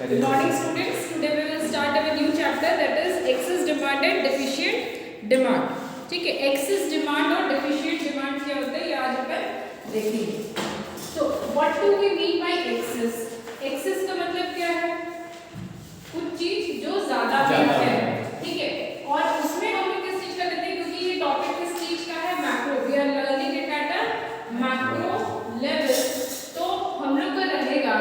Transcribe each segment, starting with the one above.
Good morning students. Today we will start our new chapter, that is excess demand and deficient demand. ठीक है, excess demand और deficient demand क्या होता है ये आज अपन देखेंगे. So what do we mean by excess? Excess का मतलब क्या है? कुछ चीज जो ज्यादा है, ठीक है, और उसमें हम लोग किस चीज का लेते हैं, क्योंकि ये टॉपिक किस चीज का है, macro. We are learning it at a macro level. तो हम लोग का रहेगा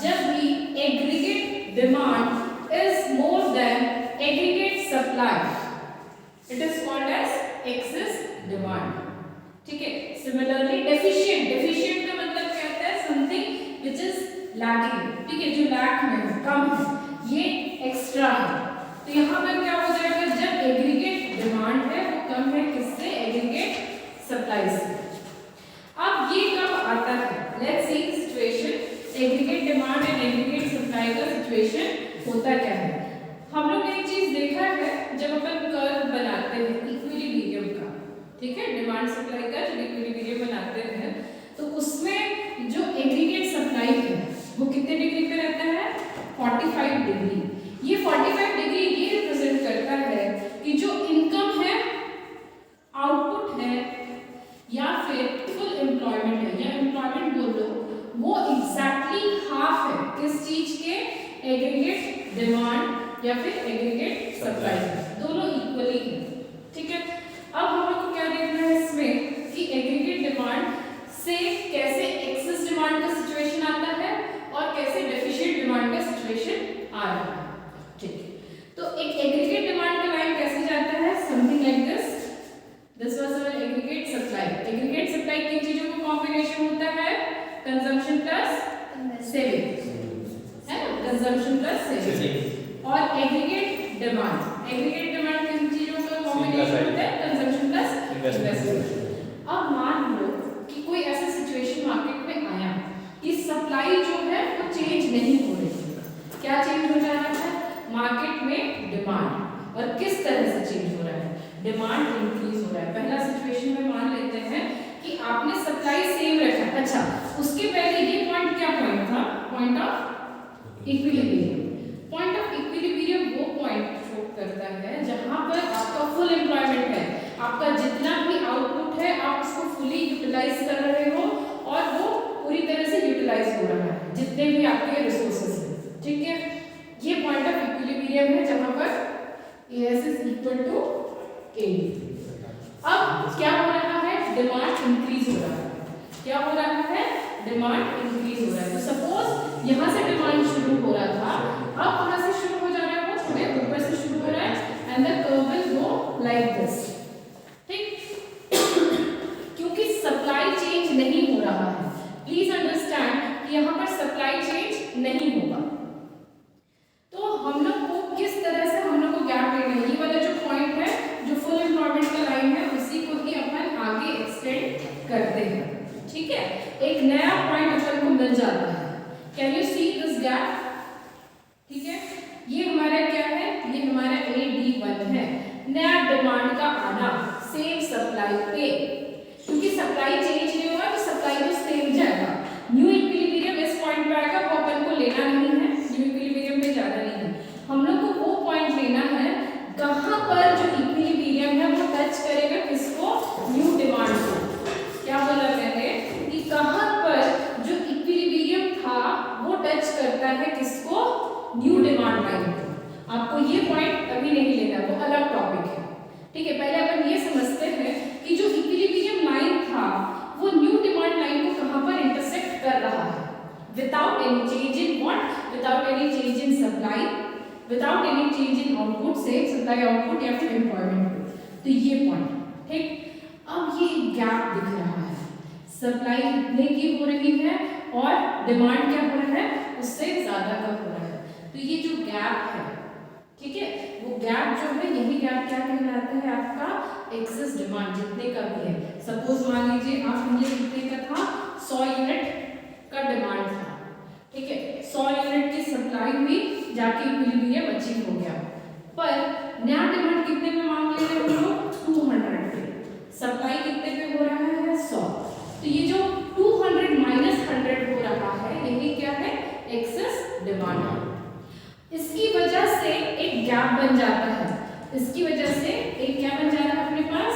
जब भी aggregate demand is more than aggregate supply, it is called as excess demand. ठीक है. Similarly deficient का मतलब क्या होता है, something which is lacking. ठीक है, जो lack में है, कम है, ये extra है. तो यहाँ पर क्या हो जाएगा, जब aggregate demand है वो कम है किससे, aggregate supply से. अब ये कब आता है, let's see the situation. Aggregate demand and aggregate supply का सिचुएशन होता क्या है. हम लोग ने एक चीज देखा है, जब अपन कर्व बनाते हैं इक्विलिब्रियम का, ठीक है, डिमांड सप्लाई का जब इक्विलिब्रियम बनाते हैं तो उसमें जो एग्रीगेट सप्लाई है वो कितने डिग्री पे रहता है, 45 डिग्री. ये 45 डिग्री ये रिप्रेजेंट करता है कि जो इनकम है, आउटपुट है, या फिर फुल एम्प्लॉयमेंट है, या एम्प्लॉयमेंट बोल लो, वो एग्जैक्टली हाफ है किस चीज के, एग्रीगेट डिमांड या फिर एग्रीगेट सप्लाई, दोनों इक्वली है. ठीक है. अब हम लोग को क्या देखना है इसमें कि एग्रीगेट डिमांड से कैसे एक्सेस डिमांड का सिचुएशन आता है और कैसे डेफिशिएंट डिमांड का सिचुएशन आ रहा है. ठीक है. तो एक एग्रीगेट डिमांड का लाइन कैसे जाता है, something like this. This was our aggregate supply. Aggregate supply किन चीजों का कॉम्बिनेशन होता है, कंजम्पशन प्लस सेविंग, है ना, कंजम्पशन प्लस सेविंग. और एग्रीगेट डिमांड किन चीजों का कॉम्बिनेशन होता है, कंजम्पशन प्लस इन्वेस्टमेंट. अब मान लो कि कोई ऐसा सिचुएशन मार्केट में आया कि सप्लाई जो है वो चेंज नहीं हो रही. क्या चेंज हो जा रहा है मार्केट में, डिमांड. और किस तरह से चेंज हो रहा है, डिमांड इंक्रीज हो रहा है. पहला सिचुएशन में मान लेते हैं कि आपने सप्लाई सेम रखा. अच्छा, उसके पहले ये पॉइंट क्या पॉइंट था, point of equilibrium. Point of equilibrium वो पॉइंट शो करता है जहां पर आपका फुल एम्प्लॉयमेंट है, आपका जितना भी आउटपुट है आप उसको फुली यूटिलाइज कर रहे हो और वो पूरी तरह से यूटिलाइज हो रहा है, जितने भी आपके रिसोर्सेज हैं. ठीक है. ये पॉइंट ऑफ इक्विलिब्रियम है जहां पर AS is equal to AD. अब क्या हो रहा है, डिमांड इंक्रीज हो रहा है. क्या हो रहा है, डिमांड इंक्रीज हो रहा है. तो सपोज यहां से डिमांड शुरू हो रहा था, अब कहां से शुरू हो जा रहा है, वो थोड़े ऊपर से शुरू हो रहा है, and the curve will go like this. ठीक. क्योंकि सप्लाई चेंज नहीं हो रहा है. प्लीज अंडरस्टैंड कि यहां पर सप्लाई चेंज नहीं होगा. तो हम लोग को किस तरह से हम लोग को गैप लेना है, ये वाला जो पॉइंट है, जो फुल एम्प्लॉयमेंट का लाइन है, उसी को ही अपन आगे एक्सटेंड करते हैं. ठीक है. एक नया पॉइंट अपन को मिल जाता है. Can you see this gap. ठीक है. ये हमारा क्या है, ये हमारा AD1 है. नया डिमांड का आना सेम सप्लाई पे, क्योंकि सप्लाई चेंज नहीं होगा तो सप्लाई तो सेम जाएगा. न्यू इक्विलिब्रियम इस पॉइंट पे आएगा, वो अपन को लेना नहीं है, न्यू इक्विलिब्रियम पे जाना नहीं है. हम लोग को वो पॉइंट लेना है कहां पर जो इक्विलिब्रियम है वो टच करेगा किसको, न्यू डिमांड को. क्या बोला मैंने कि कहां पर जो इक्विलिब्रियम था वो टच करता है किसको, न्यू डिमांड लाइन को. आपको ये पॉइंट अभी नहीं लेना, वो अलग टॉपिक है. ठीक है. पहले अपन ये समझते हैं कि जो इक्विलिब्रियम लाइन था वो न्यू डिमांड लाइन को कहां पर इंटरसेक्ट कर रहा है, without any change in what, without any change in supply, without any change in output से, सप्लाई आउटपुट या फिर एम्प्लॉयमेंट. तो ये पॉइंट. ठीक. अब ये गैप दिख रहा है, सप्लाई इतने की हो रही है और डिमांड क्या हो रहा है, उससे ज्यादा का हो रहा है. तो ये जो गैप है, ठीक है, वो गैप जो है, यही गैप क्या कहलाता है, आपका एक्सेस डिमांड. जितने का भी है, सपोज मान लीजिए आप मुझे कितने का था, 100 यूनिट का डिमांड था. ठीक है. 100 यूनिट की सप्लाई हुई, जाके इक्विलिब्रियम अचीव हो गया, पर नया डिमांड कितने में मांग ले रहे हो, 200 पे. सप्लाई कितने पे हो रहा है, 100. तो ये जो 200 - 100 हो रहा है, यही क्या है, एक्सेस डिमांड. इसकी वजह से एक गैप बन जाता है, इसकी वजह से एक क्या बन जा रहा है अपने पास,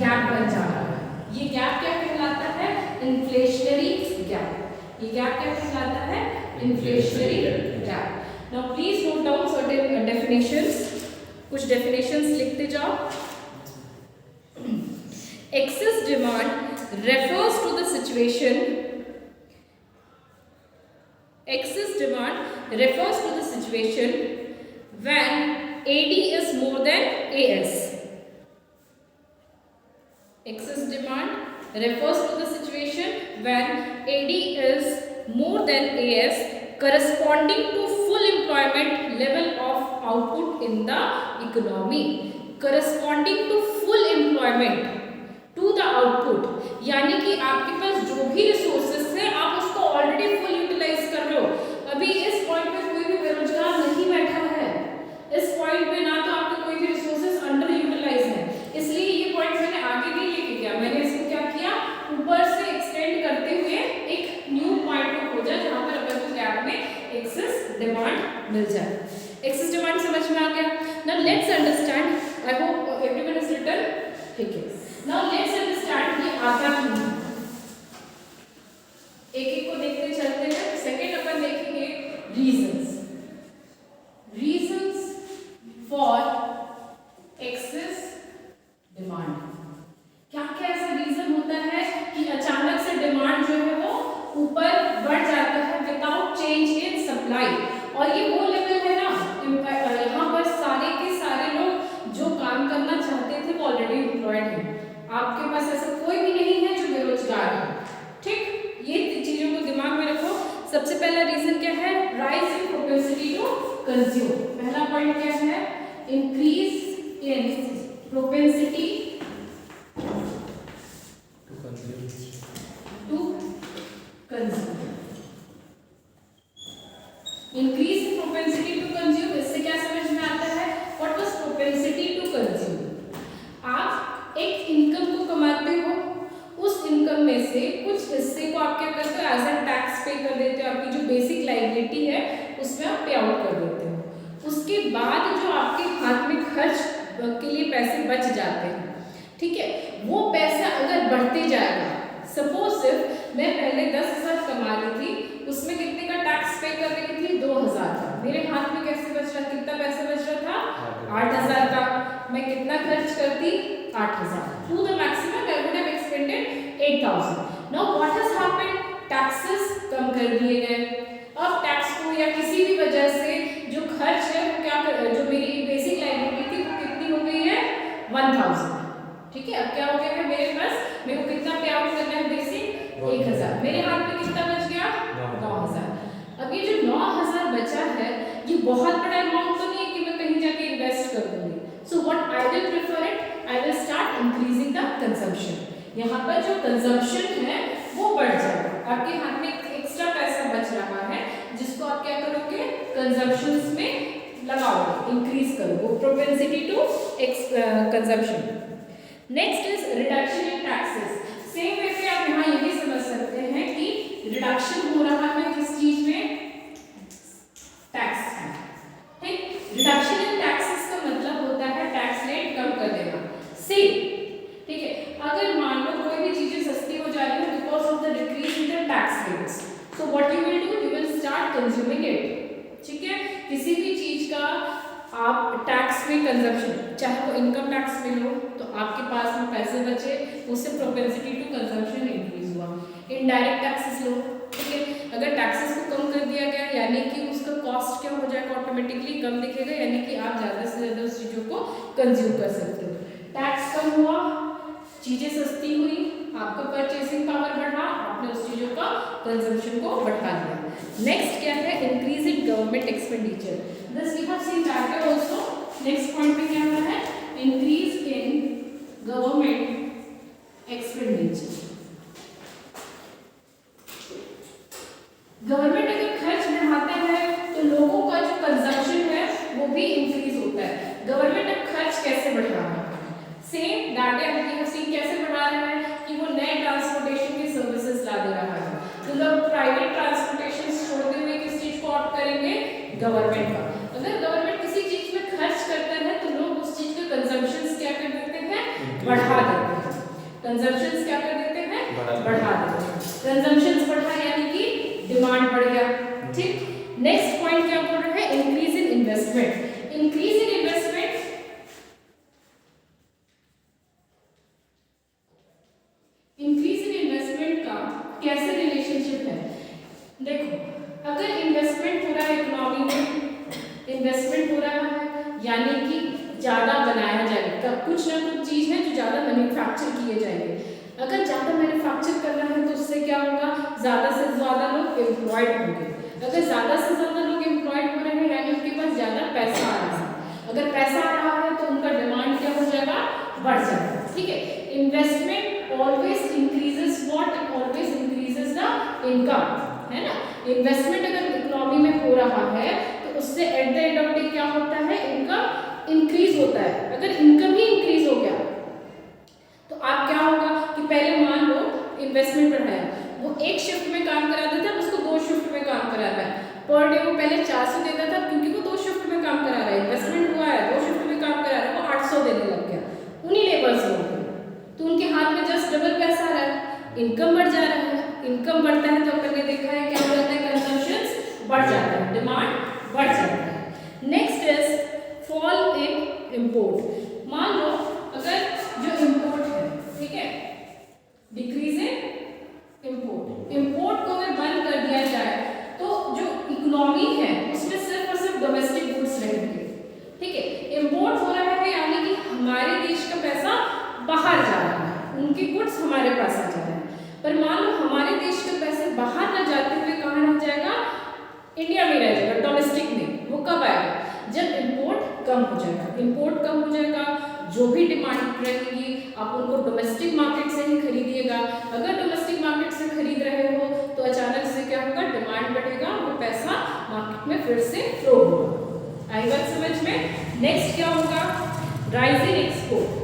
गैप बन जा रहा है। ये गैप क्या कहलाता है, इन्फ्लेशनरी गैप। ये गैप क्या कहलाता है, inflationary gap. Now please note down certain definitions, कुछ डेफिनेशंस लिखते जाओ। Excess demand refers to the situation. Excess demand refers to the situation when AD is more than AS. Excess demand refers to the situation when AD is more than AS, corresponding to full employment level of output in the economy. Corresponding to full employment to the output, यानी कि आपके पास जो भी resources है आप उसको already full utilise कर रहे हो। अभी इस पॉइंट पे कोई भी बेरोजगार नहीं बैठा है, इस पॉइंट पे ना तो आपके कोई भी रिसोर्सेस अंडर यूटिलाइज है, इसलिए ये पॉइंट मैंने आगे नहीं लेके गया, मैंने इसको क्या किया, ऊपर से एक्सटेंड करते हुए एक न्यू पॉइंट को खोजा जहां पर अपन को गैप में एक्सेस डिमांड मिल जाए। एक्सेस डिमांड समझ में आ गया। Now let's understand, I hope everyone is written, ठीक है। Now let's understand ये आता क्यों है, एक एक को देखते चलते हैं। सेकेंड अपन देखेंगे reasons, reasons for excess demand. क्या क्या ऐसा रीजन होता है कि अचानक से डिमांड जो है वो ऊपर बढ़ जाता है विदाउट चेंज इन सप्लाई, और ये वो लेवल है ना, यहाँ पर सारे के सारे लोग जो काम करना चाहते थे वो ऑलरेडी एम्प्लॉयड है, आपके पास ऐसा कोई भी नहीं है जो बेरोजगार है, ठीक। ये चीजों को दिमाग में रखो। सबसे पहला रीजन क्या है, rise in propensity to consume. पहला पॉइंट क्या है, increase in propensity to consume. Increase in propensity to consume, इससे क्या समझ में आता है, what was propensity to consume. आप एक इनकम को कमाते हो, उस इनकम में से कुछ हिस्से को आप क्या करते हो, एज एन टैक्स पे कर देते हो, आपकी जो बेसिक लायबिलिटी है उसमें आप पे आउट कर देते हो। उसके बाद जो आपके हाथ में खर्च के लिए पैसे बच जाते हैं, ठीक है, वो पैसा अगर बढ़ते जाएगा, सपोज सिर्फ मैं पहले 10,000 कमा रही थी, उसमें कितने का टैक्स पे कर रही थी, 2,000 का, मेरे हाथ में कैसे बच रहा, कितना पैसा बच रहा था, 8,000 का, मैं कितना खर्च करती, 8,000, to the maximum I would have expended 8,000. Now what has happened? Taxes कम कर दिए गए। अब टैक्स को या किसी भी वजह से जो खर्च है वो क्या कर, जो मेरी बेसिक लायबिलिटी थी वो कितनी हो गई है, 1,000, ठीक है। अब क्या हो गया है, मेरे पास मेरे को कितना पे आउट करना है, बेसिक 1,000, मेरे हाथ में कितना बच गया, 9,000। अब ये जो 9,000 बचा है ये बहुत बड़ा अमाउंट तो नहीं है कि मैं कहीं जाके इन्वेस्ट कर दूंगी। So what I will prefer it, I will start increasing the consumption। यहाँ पर जो कंजम्पशन है वो बढ़ जाएगा, आपके हाथ में एक्स्ट्रा पैसा बच रहा है जिसको आप क्या करोगे, कंजम्पशंस में लगाओगे, इंक्रीज करोगे, propensity to consumption. Next is reduction in taxes. Same way पे आप यहाँ ये भी समझ सकते हैं कि रिडक्शन हो रहा है किस चीज में, टैक्स में, ठीक। रिडक्शन इन टैक्सेस का मतलब होता है टैक्स रेट कम कर देना, ठीक है। अगर मान लो कोई भी चीजें सस्ती हो जा रही है because of the decrease in the tax rates, so what you will do, you will start consuming it, ठीक है। किसी भी चीज का आप टैक्स में कंजम्पशन, चाहे वो इनकम टैक्स में लो तो आपके पास में पैसे बचे, उससे प्रोपेंसिटी टू कंजम्पशन इंक्रीज हुआ। इनडायरेक्ट टैक्सेस लो, ठीक है, अगर टैक्सेस को कम कर दिया गया यानी कि उसका कॉस्ट क्या हो जाएगा, ऑटोमेटिकली कम दिखेगा, यानी कि आप ज़्यादा से ज़्यादा उस चीज़ों को कंज्यूम कर सकते हो। टैक्स कम हुआ, चीज़ें सस्ती हुई, आपका परचेसिंग पावर बढ़ा, आपने उस चीज़ों का कंजम्पशन को बढ़ा दिया। नेक्स्ट क्या है, increase in government expenditure, this we have seen that also. Next point पे क्या हो रहा है, increase in government expenditure. Government अगर खर्च बढ़ाता है तो लोगों का जो कंजम्पशन है वो भी इंक्रीज होता है। गवर्नमेंट अब खर्च कैसे बढ़ा रहा है, same data we have seen कैसे बढ़ा रहा है कि वो नए ट्रांसपोर्टेशन की सर्विसेज ला दे रहा है, तो लोग प्राइवेट ट्रांसपोर्टेशन छोड़ते हुए किस चीज को ऑप्ट करेंगे, गवर्नमेंट का। बढ़ा देते हैं। कंजम्पशंस क्या कर देते हैं, बढ़ा देते हैं। कंजम्पशंस बढ़ा यानी कि डिमांड बढ़ गया। ठीक, नेक्स्ट पॉइंट क्या बोल रहे हैं, increase in investment. Increase in investment, increase in investment का कैसे रिलेशनशिप है? देखो, अगर इन्वेस्टमेंट हो रहा है इकोनॉमी में, इन्वेस्टमेंट हो रहा है यानी कि ज़्यादा बनाया जाएगा, कुछ ना कुछ चीज़ है जो ज़्यादा मैन्युफैक्चर किए जाएंगे। अगर ज़्यादा मैन्युफैक्चर करना है तो उससे क्या होगा, ज़्यादा से ज़्यादा लोग एम्प्लॉयड होंगे। अगर ज़्यादा से ज़्यादा लोग एम्प्लॉयड हो रहे हैं यानी उनके पास ज़्यादा पैसा आ रहा है। अगर पैसा आ रहा है तो उनका डिमांड क्या हो जाएगा, बढ़ जाएगा। ठीक है, investment always increases what, always increases the income, है ना। इन्वेस्टमेंट अगर इकोनॉमी में हो रहा है तो उससे at the end of day क्या होता है, इनकम इंक्रीज होता है। अगर इनकम ही इंक्रीज हो गया तो आप क्या होगा कि पहले मान लो इन्वेस्टमेंट बढ़ाया, वो एक शिफ्ट में काम कराता था, उसको 2 शिफ्ट में काम करा रहा है। पर डे वो पहले 400 देता था क्योंकि वो 2 शिफ्ट में काम करा रहा है, इन्वेस्टमेंट हुआ है, 2 शिफ्ट में काम करा रहा है, वो 800 देने लग गया उन्हीं लेबर्स को, तो उनके हाथ में जस्ट डबल पैसा आ रहा है, इनकम बढ़ जा रहा है। इनकम बढ़ता है तो अपन ने देखा है क्या हो जाता है, कंजम्पशंस बढ़ जाता है, डिमांड बढ़ जाता है। Next is fall in import. मान लो अगर जो इंपोर्ट है, ठीक है, डिक्रीज इन इंपोर्ट, इंपोर्ट को अगर बंद कर दिया जाए तो जो इकोनॉमी है उसमें सिर्फ और सिर्फ डोमेस्टिक गुड्स रहेंगे। ठीक है, इंपोर्ट हो रहा है यानी कि हमारे देश का पैसा बाहर जा रहा है, उनके गुड्स हमारे पास आ जा रहे हैं। पर मान लो हमारे देश के पैसे बाहर न जाते हुए कहाँ रह जाएगा, इंडिया में रह जाएगा, डोमेस्टिक में। वो कब आएगा, जब इंपोर्ट कम हो जाएगा। इंपोर्ट कम हो जाएगा, जो भी डिमांड रहेगी आप उनको डोमेस्टिक मार्केट से ही खरीदिएगा। अगर डोमेस्टिक मार्केट से खरीद रहे हो तो अचानक से क्या होगा, डिमांड बढ़ेगा, वो पैसा मार्केट में फिर से फ्लो होगा। आई बात समझ में। नेक्स्ट क्या होगा, rise in export.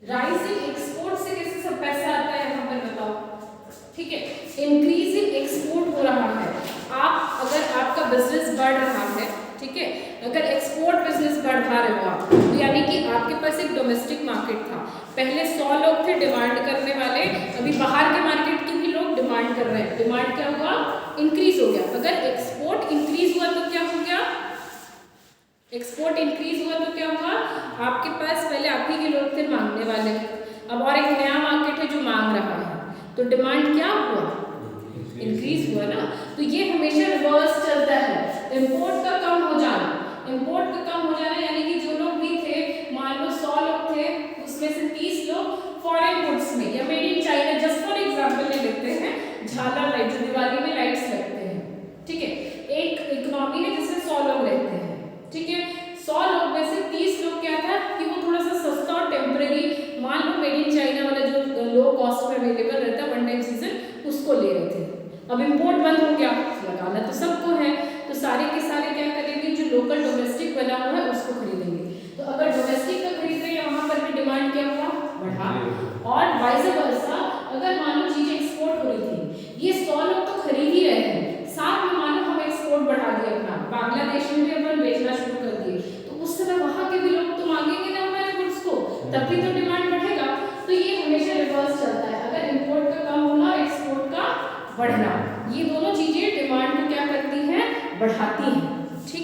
Rise in export से कैसे सब पैसा आता है यहाँ पर बताओ। ठीक है, इंक्रीज इन एक्सपोर्ट हो रहा है। आप अगर आपका बिजनेस बढ़ रहा है, ठीक है, अगर एक्सपोर्ट बिजनेस बढ़ा रहे हो आप, तो यानी कि आपके पास एक डोमेस्टिक मार्केट था, पहले 100 लोग थे डिमांड करने वाले, अभी बाहर के मार्केट के भी लोग डिमांड कर रहे हैं। डिमांड क्या हुआ, इंक्रीज हो गया। अगर एक्सपोर्ट इंक्रीज हुआ तो क्या हो गया, एक्सपोर्ट इंक्रीज हुआ तो क्या हुआ, आपके पास पहले आप ही के लोग थे मांगने वाले, अब और एक नया मार्केट है जो मांग रहा है, तो डिमांड क्या हुआ, इंक्रीज हुआ ना। तो ये हमेशा रिवर्स चलता है, इंपोर्ट का कम हो जाना, इंपोर्ट का कम हो जाना यानी कि जो लोग भी थे, मान लो 100 लोग थे, उसमें से 30 लोग फॉरेन गुड्स में या made in China, just for example ले लेते हैं, झालर लाइट जो दिवाली में लाइट्स लगते हैं, ठीक है, एक इकोनॉमी है जिसमें 100 लोग रहते हैं, ठीक है, 100 लोग में से 30 लोग क्या था कि वो थोड़ा सा सस्ता और टेम्परेरी, मान लो मेड इन चाइना वाला जो लो कॉस्ट में अवेलेबल रहता है वन टाइम सीजन, उसको ले रहे थे। अब इंपोर्ट बंद हो गया, लगाना तो सबको है, तो सारे के सारे क्या करेंगे, जो लोकल डोमेस्टिक बना हुआ है उसको खरीदेंगे। तो अगर डोमेस्टिक का खरीद रहे हैं वहां पर भी डिमांड क्या हुआ, बढ़ा। और वाइस वर्सा, अगर मान लो चीजें एक्सपोर्ट हो रही थी, ये 100 लोग तो खरीद ही रहे हैं, साथ में मान लो हम एक्सपोर्ट बढ़ा दिया अपना, बांग्लादेश में भी अपन बेचना शुरू कर दिए, तो उस समय वहां के भी लोग तो मांगेंगे ना हमारे गुड्स को, तब भी तो डिमांड बढ़ेगा। तो ये हमेशा रिवर्स चलता है, अगर इंपोर्ट का कम होना, एक्सपोर्ट का बढ़ना, ये दोनों चीजें डिमांड को क्या करती हैं, बढ़ाती हैं।